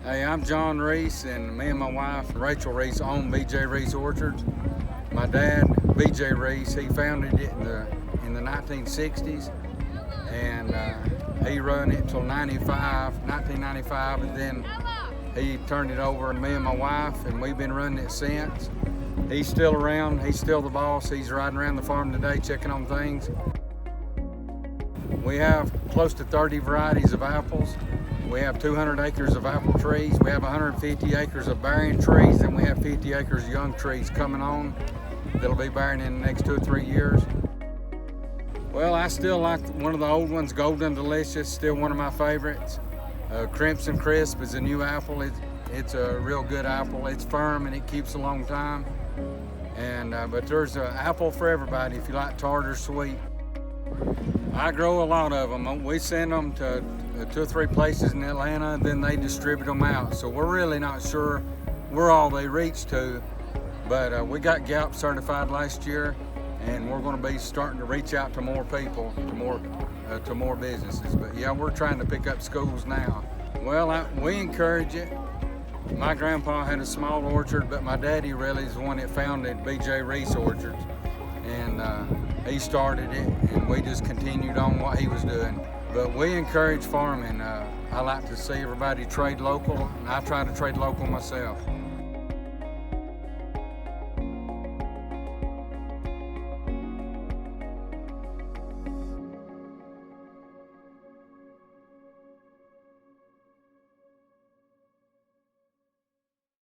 Hey, I'm John Reese, and me and my wife, Rachel Reese, own BJ Reese Orchards. My dad, BJ Reese, he founded it in the 1960s, and he run it till 1995, and then he turned it over to me and my wife, and we've been running it since. He's still around, he's still the boss. He's riding around the farm today checking on things. We have close to 30 varieties of apples. We have 200 acres of apple trees. We have 150 acres of bearing trees, and we have 50 acres of young trees coming on that'll be bearing in the next 2 or 3 years. Well, I still like one of the old ones, Golden Delicious, still one of my favorites. Crimson Crisp is a new apple. It's a real good apple. It's firm and it keeps a long time. But there's an apple for everybody if you like tart or sweet. I grow a lot of them. We send them to 2 or 3 places in Atlanta, then they distribute them out. So we're really not sure where all they reach to, but we got GAP certified last year, and we're going to be starting to reach out to more people, to more businesses. But yeah, we're trying to pick up schools now. Well, we encourage it. My grandpa had a small orchard, but my daddy really is the one that founded BJ Reese Orchards, and he started it, and we just continued on what he was doing. But we encourage farming. I like to see everybody trade local, and I try to trade local myself.